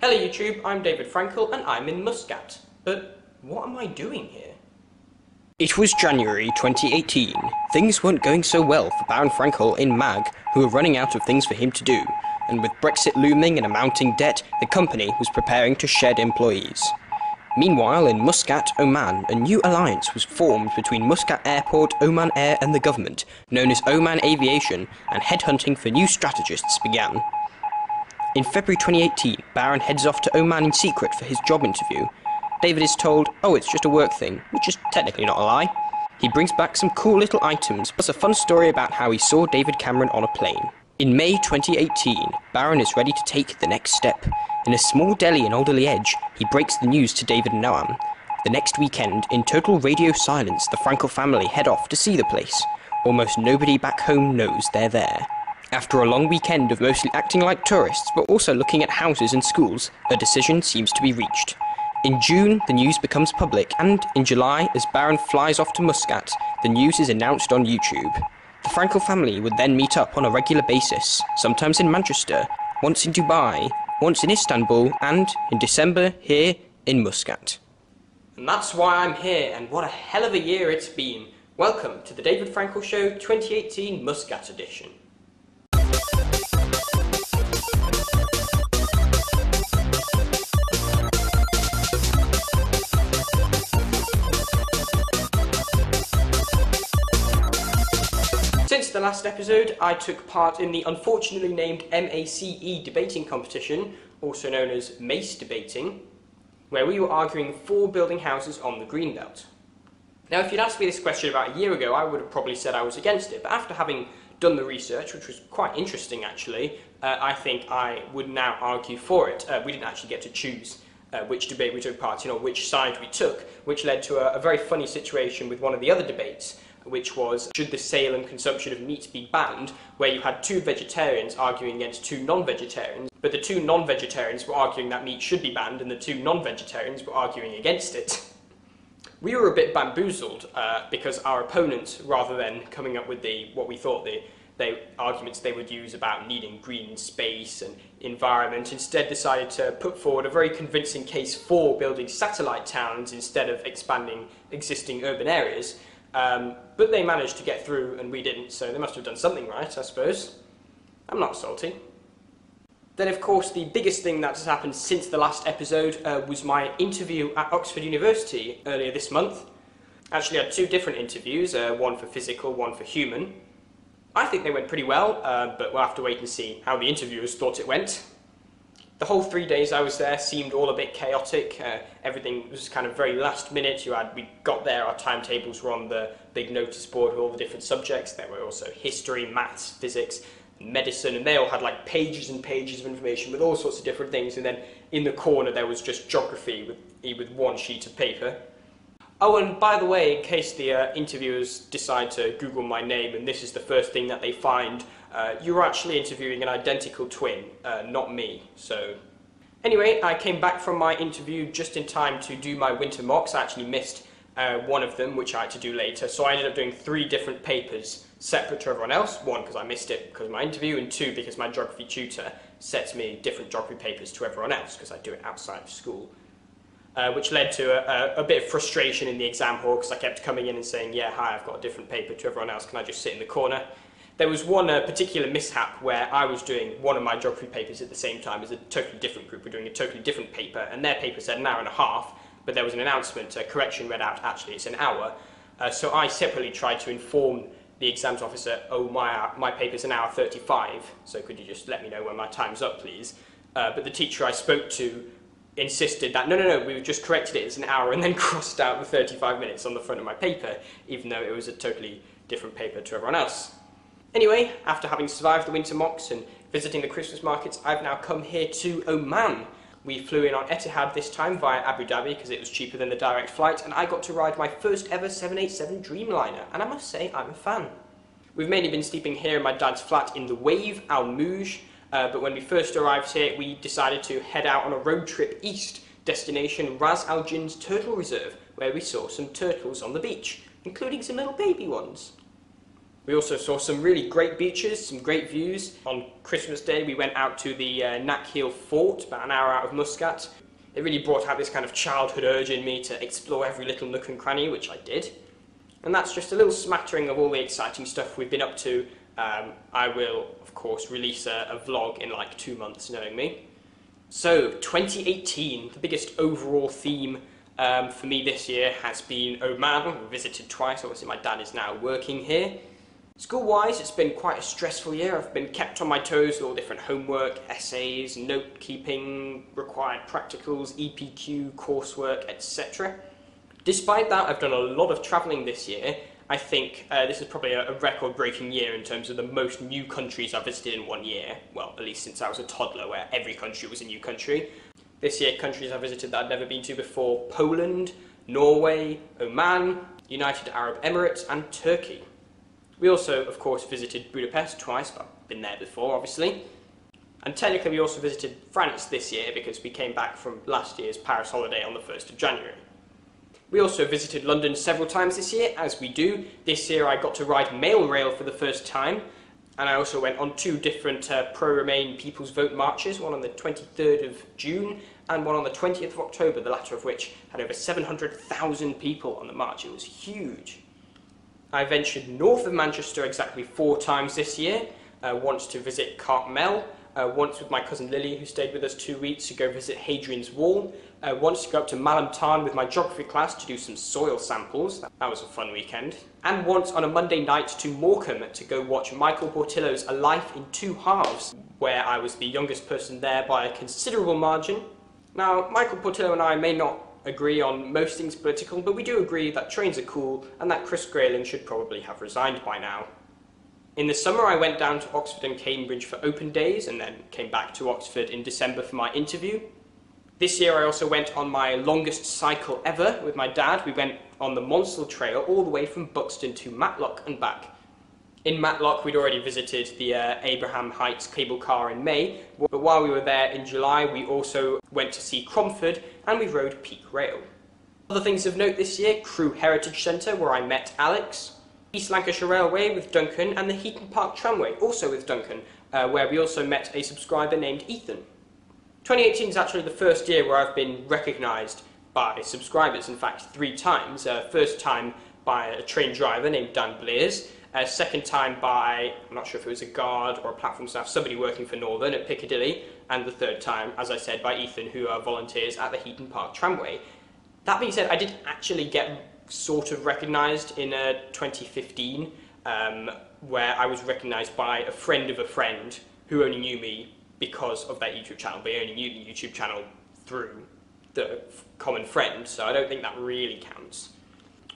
Hello YouTube, I'm David Frankal and I'm in Muscat. But what am I doing here? It was January 2018. Things weren't going so well for Baron Frankal in MAG, who were running out of things for him to do, and with Brexit looming and a mounting debt, the company was preparing to shed employees. Meanwhile, in Muscat, Oman, a new alliance was formed between Muscat Airport, Oman Air and the government, known as Oman Aviation, and headhunting for new strategists began. In February 2018, Baron heads off to Oman in secret for his job interview. David is told, oh, it's just a work thing, which is technically not a lie. He brings back some cool little items, plus a fun story about how he saw David Cameron on a plane. In May 2018, Baron is ready to take the next step. In a small deli in Alderley Edge, he breaks the news to David and Noam. The next weekend, in total radio silence, the Frankal family head off to see the place. Almost nobody back home knows they're there. After a long weekend of mostly acting like tourists, but also looking at houses and schools, a decision seems to be reached. In June, the news becomes public, and in July, as Baron flies off to Muscat, the news is announced on YouTube. The Frankal family would then meet up on a regular basis, sometimes in Manchester, once in Dubai, once in Istanbul, and, in December, here in Muscat. And that's why I'm here, and what a hell of a year it's been. Welcome to the David Frankal Show 2018 Muscat edition. Since the last episode, I took part in the unfortunately named MACE debating competition, also known as MACE debating, where we were arguing for building houses on the Greenbelt. Now, if you'd asked me this question about a year ago, I would have probably said I was against it, but after having done the research, which was quite interesting actually, I think I would now argue for it. We didn't actually get to choose which debate we took part in or which side we took, which led to a very funny situation with one of the other debates, which was, should the sale and consumption of meat be banned, where you had two vegetarians arguing against two non-vegetarians, but the two non-vegetarians were arguing that meat should be banned and the two non-vegetarians were arguing against it. We were a bit bamboozled because our opponents, rather than coming up with what we thought the arguments they would use about needing green space and environment, instead decided to put forward a very convincing case for building satellite towns instead of expanding existing urban areas. But they managed to get through and we didn't, so they must have done something right, I suppose. I'm not salty. Then, of course, the biggest thing that has happened since the last episode was my interview at Oxford University earlier this month. Actually, I had two different interviews, one for physical, one for human. I think they went pretty well, but we'll have to wait and see how the interviewers thought it went. The whole 3 days I was there seemed all a bit chaotic. Everything was kind of very last minute. We got there, our timetables were on the big notice board with all the different subjects. There were also history, maths, physics, medicine, and they all had like pages and pages of information with all sorts of different things. And then in the corner there was just geography with one sheet of paper. Oh, and by the way, in case the interviewers decide to Google my name and this is the first thing that they find, you were actually interviewing an identical twin, not me, so... Anyway, I came back from my interview just in time to do my winter mocks. I actually missed one of them, which I had to do later, so I ended up doing 3 different papers separate to everyone else. 1, because I missed it because of my interview, and 2, because my geography tutor sets me different geography papers to everyone else, because I do it outside of school. Which led to a bit of frustration in the exam hall, because I kept coming in and saying, yeah, hi, I've got a different paper to everyone else, can I just sit in the corner? There was one particular mishap where I was doing one of my geography papers at the same time as a totally different group. We're doing a totally different paper, and their paper said an hour and a half, but there was an announcement, a correction read out, actually it's an hour. So I separately tried to inform the exams officer, oh, my paper's an hour 35, so could you just let me know when my time's up, please? But the teacher I spoke to insisted that, no, we've just corrected it as an hour, and then crossed out the 35 minutes on the front of my paper, even though it was a totally different paper to everyone else. Anyway, after having survived the winter mocks and visiting the Christmas markets, I've now come here to Oman. We flew in on Etihad this time via Abu Dhabi because it was cheaper than the direct flight, and I got to ride my first ever 787 Dreamliner, and I must say I'm a fan. We've mainly been sleeping here in my dad's flat in the Wave, Al Mouj, but when we first arrived here we decided to head out on a road trip east, destination Ras Al Jin's Turtle Reserve, where we saw some turtles on the beach, including some little baby ones. We also saw some really great beaches, some great views. On Christmas Day we went out to the Nakheel Fort, about an hour out of Muscat. It really brought out this kind of childhood urge in me to explore every little nook and cranny, which I did. And that's just a little smattering of all the exciting stuff we've been up to. I will, of course, release a vlog in like 2 months, knowing me. So, 2018, the biggest overall theme for me this year has been Oman. We visited twice, obviously my dad is now working here. School-wise, it's been quite a stressful year. I've been kept on my toes with all different homework, essays, note-keeping, required practicals, EPQ, coursework, etc. Despite that, I've done a lot of travelling this year. I think this is probably a record-breaking year in terms of the most new countries I've visited in 1 year. Well, at least since I was a toddler, where every country was a new country. This year, countries I visited that I'd never been to before: Poland, Norway, Oman, United Arab Emirates, and Turkey. We also, of course, visited Budapest twice, but I've been there before, obviously. And technically we also visited France this year because we came back from last year's Paris holiday on the 1st of January. We also visited London several times this year, as we do. This year I got to ride mail rail for the first time, and I also went on 2 different pro-Remain People's Vote marches, one on the 23rd of June and one on the 20th of October, the latter of which had over 700,000 people on the march. It was huge. I ventured north of Manchester exactly 4 times this year, once to visit Cartmel, once with my cousin Lily, who stayed with us 2 weeks, to go visit Hadrian's Wall, once to go up to Malam Tarn with my geography class to do some soil samples. That was a fun weekend. And once on a Monday night to Morecambe to go watch Michael Portillo's A Life in Two Halves, where I was the youngest person there by a considerable margin. Now, Michael Portillo and I may not agree on most things political, but we do agree that trains are cool and that Chris Grayling should probably have resigned by now. In the summer I went down to Oxford and Cambridge for open days and then came back to Oxford in December for my interview. This year I also went on my longest cycle ever with my dad. We went on the Monsell Trail all the way from Buxton to Matlock and back. In Matlock we'd already visited the Abraham Heights cable car in May, but while we were there in July we also went to see Cromford and we rode Peak Rail. Other things of note this year: Crewe Heritage Centre, where I met Alex, East Lancashire Railway with Duncan, and the Heaton Park Tramway, also with Duncan, where we also met a subscriber named Ethan. 2018 is actually the first year where I've been recognised by subscribers, in fact 3 times. First time by a train driver named Dan Blears, second time by, I'm not sure if it was a guard or a platform staff, somebody working for Northern at Piccadilly, and the third time, as I said, by Ethan, who volunteers at the Heaton Park Tramway. That being said, I did actually get sort of recognised in 2015, where I was recognised by a friend of a friend who only knew me because of that YouTube channel. They only knew the YouTube channel through the common friend, so I don't think that really counts.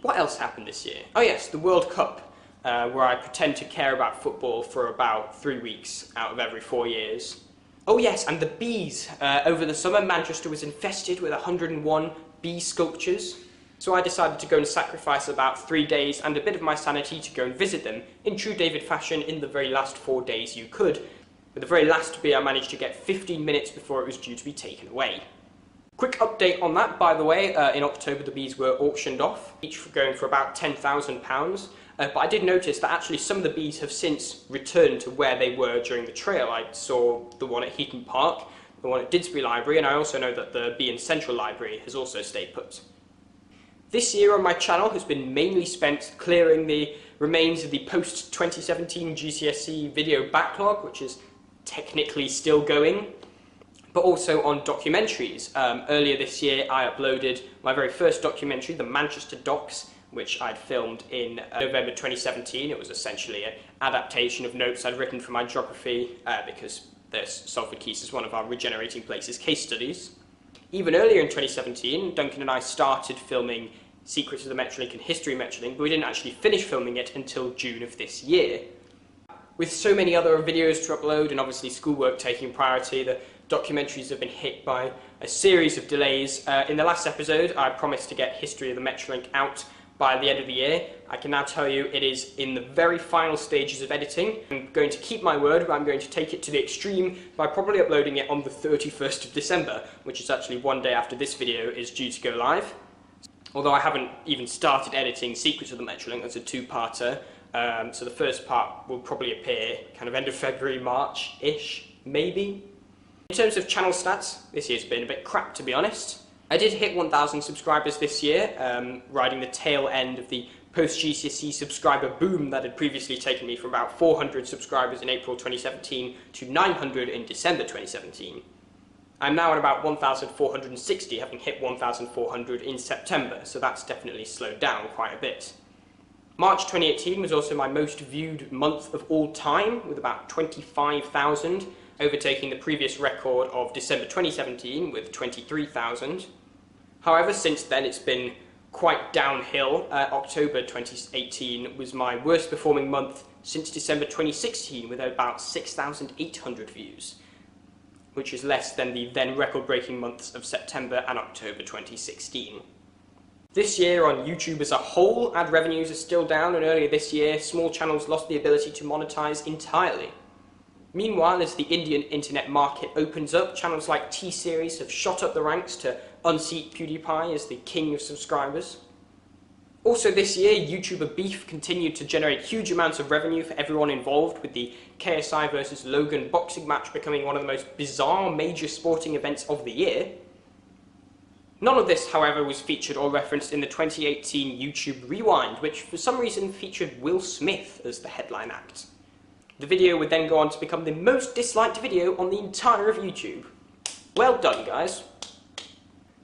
What else happened this year? Oh yes, the World Cup, where I pretend to care about football for about 3 weeks out of every 4 years. Oh yes, and the bees. Over the summer, Manchester was infested with 101 bee sculptures. So I decided to go and sacrifice about 3 days and a bit of my sanity to go and visit them, in true David fashion, in the very last 4 days you could. With the very last bee I managed to get 15 minutes before it was due to be taken away. Quick update on that, by the way, in October the bees were auctioned off, each going for about £10,000. But I did notice that actually some of the bees have since returned to where they were during the trail. I saw the one at Heaton Park, the one at Didsbury Library, and I also know that the bee in Central Library has also stayed put. This year on my channel has been mainly spent clearing the remains of the post-2017 GCSE video backlog, which is technically still going, but also on documentaries. Earlier this year I uploaded my very first documentary, The Manchester Docs, which I'd filmed in November 2017. It was essentially an adaptation of notes I'd written for my geography, because there's Salford Keys is one of our Regenerating Places case studies. Even earlier in 2017, Duncan and I started filming Secrets of the Metrolink and History Metrolink, but we didn't actually finish filming it until June of this year. With so many other videos to upload and obviously schoolwork taking priority, the documentaries have been hit by a series of delays. In the last episode, I promised to get History of the Metrolink out by the end of the year. I can now tell you it is in the very final stages of editing. I'm going to keep my word, but I'm going to take it to the extreme by probably uploading it on the 31st of December, which is actually 1 day after this video is due to go live. Although I haven't even started editing Secrets of the Metrolink, that's a 2-parter. So the first part will probably appear kind of end of February, March-ish, maybe. In terms of channel stats, this year's been a bit crap, to be honest. I did hit 1,000 subscribers this year, riding the tail end of the post-GCSE subscriber boom that had previously taken me from about 400 subscribers in April 2017 to 900 in December 2017. I'm now at about 1,460, having hit 1,400 in September, so that's definitely slowed down quite a bit. March 2018 was also my most viewed month of all time, with about 25,000, overtaking the previous record of December 2017 with 23,000. However, since then it's been quite downhill. October 2018 was my worst performing month since December 2016 with about 6,800 views, which is less than the then record-breaking months of September and October 2016. This year on YouTube as a whole, ad revenues are still down, and earlier this year small channels lost the ability to monetize entirely. Meanwhile, as the Indian internet market opens up, channels like T-Series have shot up the ranks to unseat PewDiePie as the king of subscribers. Also this year, YouTuber beef continued to generate huge amounts of revenue for everyone involved, with the KSI versus Logan boxing match becoming one of the most bizarre major sporting events of the year. None of this, however, was featured or referenced in the 2018 YouTube Rewind, which for some reason featured Will Smith as the headline act. The video would then go on to become the most disliked video on the entire of YouTube. Well done, guys.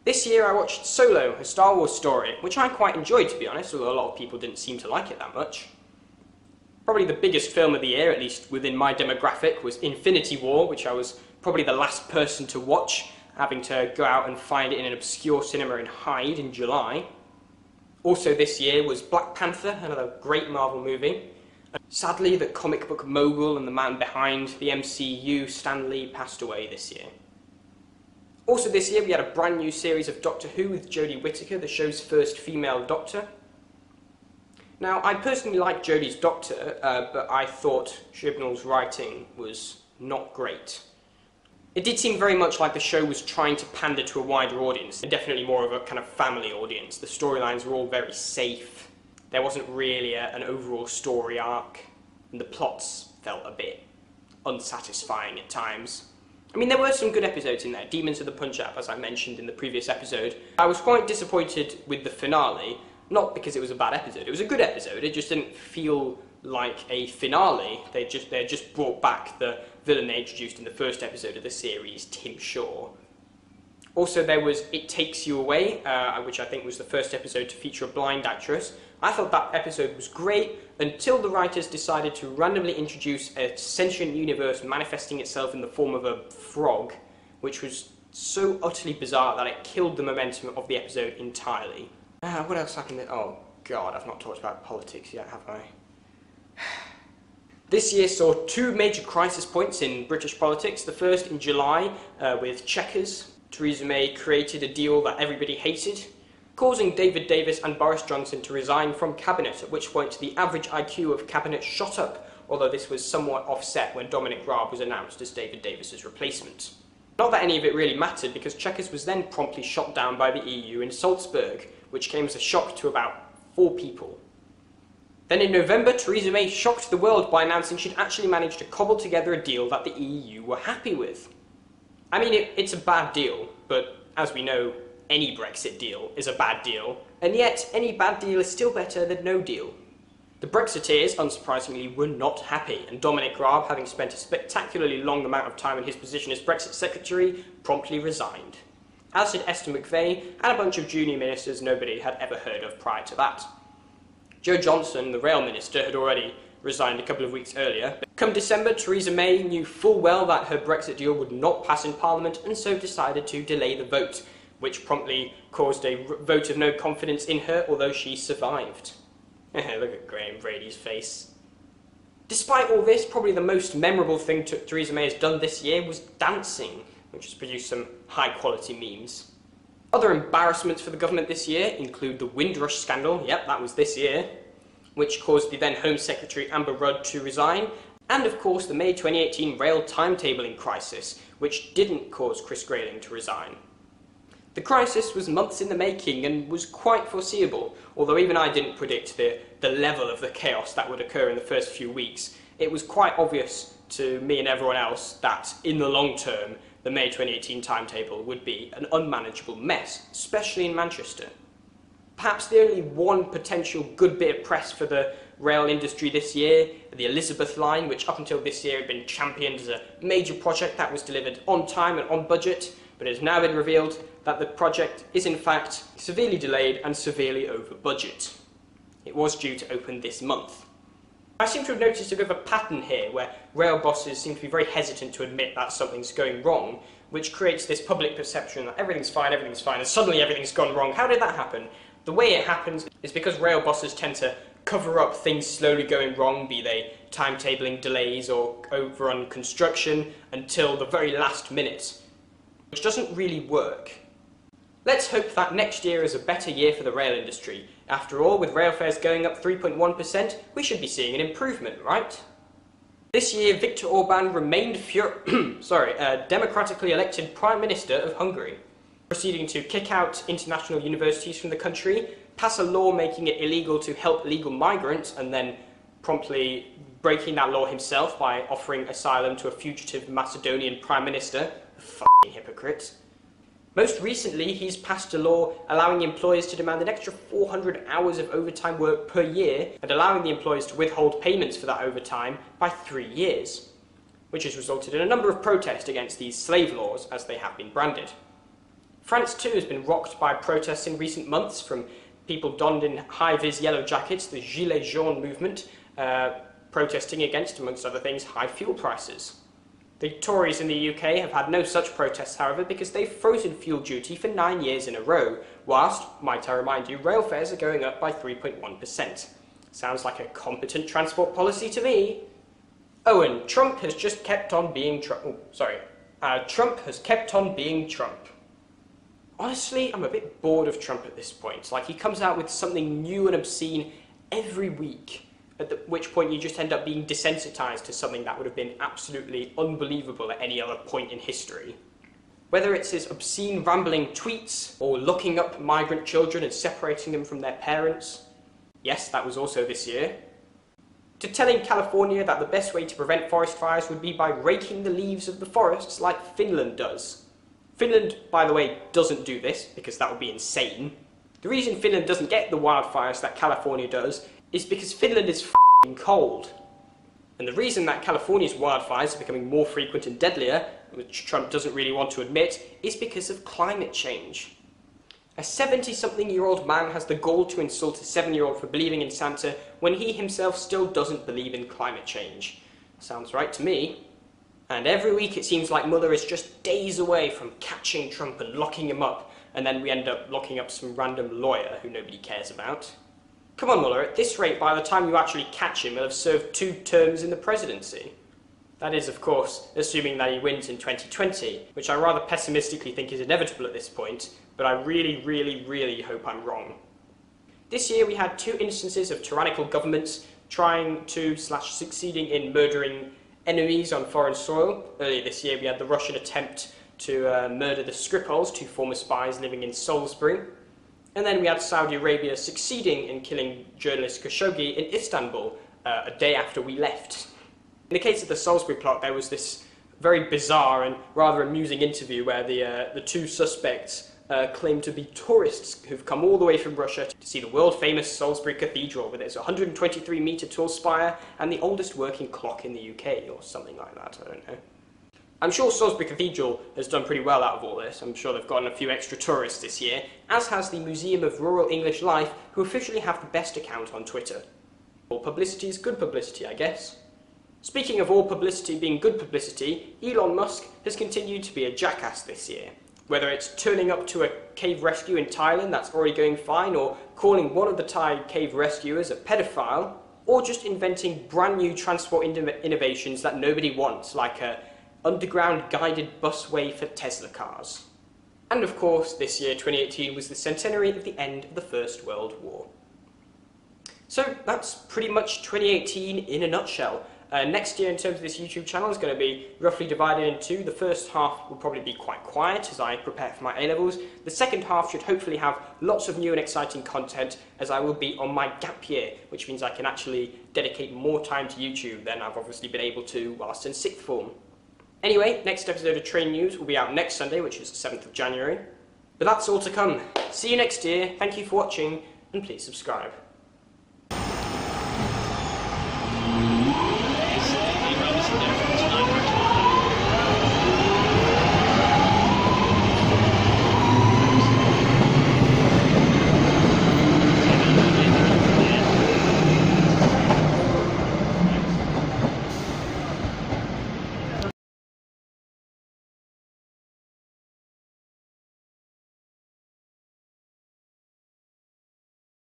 This year I watched Solo, a Star Wars story, which I quite enjoyed, to be honest, although a lot of people didn't seem to like it that much. Probably the biggest film of the year, at least within my demographic, was Infinity War, which I was probably the last person to watch, having to go out and find it in an obscure cinema in Hyde in July. Also this year was Black Panther, another great Marvel movie. Sadly, the comic book mogul and the man behind the MCU, Stan Lee, passed away this year. Also this year we had a brand new series of Doctor Who with Jodie Whittaker, the show's first female Doctor. Now, I personally like Jodie's Doctor, but I thought Chibnall's writing was not great. It did seem very much like the show was trying to pander to a wider audience, definitely more of a kind of family audience. The storylines were all very safe. There wasn't really an overall story arc, and the plots felt a bit unsatisfying at times. I mean, there were some good episodes in there. Demons of the Punjab, as I mentioned in the previous episode. I was quite disappointed with the finale, not because it was a bad episode. It was a good episode, it just didn't feel like a finale. They just brought back the villain they introduced in the first episode of the series, Tim Shaw. Also there was It Takes You Away, which I think was the first episode to feature a blind actress. I thought that episode was great until the writers decided to randomly introduce a sentient universe manifesting itself in the form of a frog, which was so utterly bizarre that it killed the momentum of the episode entirely. What else happened? Oh god, I've not talked about politics yet, have I? This year saw two major crisis points in British politics. The first in July with Chequers. Theresa May created a deal that everybody hated, causing David Davis and Boris Johnson to resign from Cabinet, at which point the average IQ of Cabinet shot up, although this was somewhat offset when Dominic Raab was announced as David Davis's replacement. Not that any of it really mattered, because Chequers was then promptly shot down by the EU in Salzburg, which came as a shock to about 4 people. Then in November, Theresa May shocked the world by announcing she'd actually managed to cobble together a deal that the EU were happy with. I mean, it's a bad deal, but as we know, any Brexit deal is a bad deal, and yet any bad deal is still better than no deal. The Brexiteers, unsurprisingly, were not happy, and Dominic Raab, having spent a spectacularly long amount of time in his position as Brexit Secretary, promptly resigned. As did Esther McVey and a bunch of junior ministers nobody had ever heard of prior to that. Joe Johnson, the rail minister, had already resigned a couple of weeks earlier. Come December, Theresa May knew full well that her Brexit deal would not pass in Parliament, and so decided to delay the vote, which promptly caused a vote of no confidence in her, although she survived. Look at Graham Brady's face. Despite all this, probably the most memorable thing Theresa May has done this year was dancing, which has produced some high-quality memes. Other embarrassments for the government this year include the Windrush scandal, yep, that was this year, which caused the then Home Secretary Amber Rudd to resign, and of course the May 2018 rail timetabling crisis, which didn't cause Chris Grayling to resign. The crisis was months in the making and was quite foreseeable, although even I didn't predict the level of the chaos that would occur in the first few weeks. It was quite obvious to me and everyone else that, in the long term, the May 2018 timetable would be an unmanageable mess, especially in Manchester. Perhaps the only one potential good bit of press for the rail industry this year, the Elizabeth line, which up until this year had been championed as a major project that was delivered on time and on budget, but it has now been revealed that the project is in fact severely delayed and severely over budget. It was due to open this month. I seem to have noticed a bit of a pattern here where rail bosses seem to be very hesitant to admit that something's going wrong, which creates this public perception that everything's fine, and suddenly everything's gone wrong. How did that happen? The way it happens is because rail bosses tend to cover up things slowly going wrong, be they timetabling delays or overrun construction, until the very last minute, which doesn't really work. Let's hope that next year is a better year for the rail industry. After all, with rail fares going up 3.1%, we should be seeing an improvement, right? This year, Viktor Orbán remained democratically elected Prime Minister of Hungary, proceeding to kick out international universities from the country, pass a law making it illegal to help illegal migrants, and then promptly breaking that law himself by offering asylum to a fugitive Macedonian Prime Minister. F***ing hypocrite. Most recently, he's passed a law allowing employers to demand an extra 400 hours of overtime work per year and allowing the employers to withhold payments for that overtime by 3 years, which has resulted in a number of protests against these slave laws, as they have been branded. France too has been rocked by protests in recent months from people donned in high-vis yellow jackets, the Gilets jaunes movement, protesting against, amongst other things, high fuel prices. The Tories in the UK have had no such protests, however, because they've frozen fuel duty for 9 years in a row, whilst, might I remind you, rail fares are going up by 3.1%. Sounds like a competent transport policy to me. Oh, and Trump has just kept on being Trump. Trump has kept on being Trump. Honestly, I'm a bit bored of Trump at this point. Like, he comes out with something new and obscene every week, which point you just end up being desensitized to something that would have been absolutely unbelievable at any other point in history. Whether it's his obscene rambling tweets, or locking up migrant children and separating them from their parents. Yes, that was also this year. To telling California that the best way to prevent forest fires would be by raking the leaves of the forests like Finland does. Finland, by the way, doesn't do this, because that would be insane. The reason Finland doesn't get the wildfires that California does is because Finland is f***ing cold. And the reason that California's wildfires are becoming more frequent and deadlier, which Trump doesn't really want to admit, is because of climate change. A 70-something-year-old man has the gall to insult a 7-year-old for believing in Santa when he himself still doesn't believe in climate change. Sounds right to me. And every week it seems like Mueller is just days away from catching Trump and locking him up, and then we end up locking up some random lawyer who nobody cares about. Come on, Mueller, at this rate, by the time you actually catch him, he'll have served 2 terms in the presidency. That is, of course, assuming that he wins in 2020, which I rather pessimistically think is inevitable at this point, but I really hope I'm wrong. This year we had 2 instances of tyrannical governments trying to / succeeding in murdering enemies on foreign soil. Earlier this year we had the Russian attempt to murder the Skripals, 2 former spies living in Salisbury. And then we had Saudi Arabia succeeding in killing journalist Khashoggi in Istanbul a day after we left. In the case of the Salisbury plot, there was this very bizarre and rather amusing interview where the 2 suspects claimed to be tourists who've come all the way from Russia to see the world-famous Salisbury Cathedral with its 123-metre tall spire and the oldest working clock in the UK, or something like that, I don't know. I'm sure Salisbury Cathedral has done pretty well out of all this. I'm sure they've gotten a few extra tourists this year, as has the Museum of Rural English Life, who officially have the best account on Twitter. All publicity is good publicity, I guess. Speaking of all publicity being good publicity, Elon Musk has continued to be a jackass this year. Whether it's turning up to a cave rescue in Thailand that's already going fine, or calling one of the Thai cave rescuers a pedophile, or just inventing brand new transport innovations that nobody wants, like a underground guided busway for Tesla cars. And of course, this year, 2018, was the centenary of the end of the First World War. So that's pretty much 2018 in a nutshell. Next year, in terms of this YouTube channel, is going to be roughly divided in two. The first half will probably be quite quiet as I prepare for my A-levels. The second half should hopefully have lots of new and exciting content, as I will be on my gap year, which means I can actually dedicate more time to YouTube than I've obviously been able to whilst in sixth form. Anyway, next episode of Train News will be out next Sunday, which is the 7th of January. But that's all to come. See you next year, thank you for watching, and please subscribe.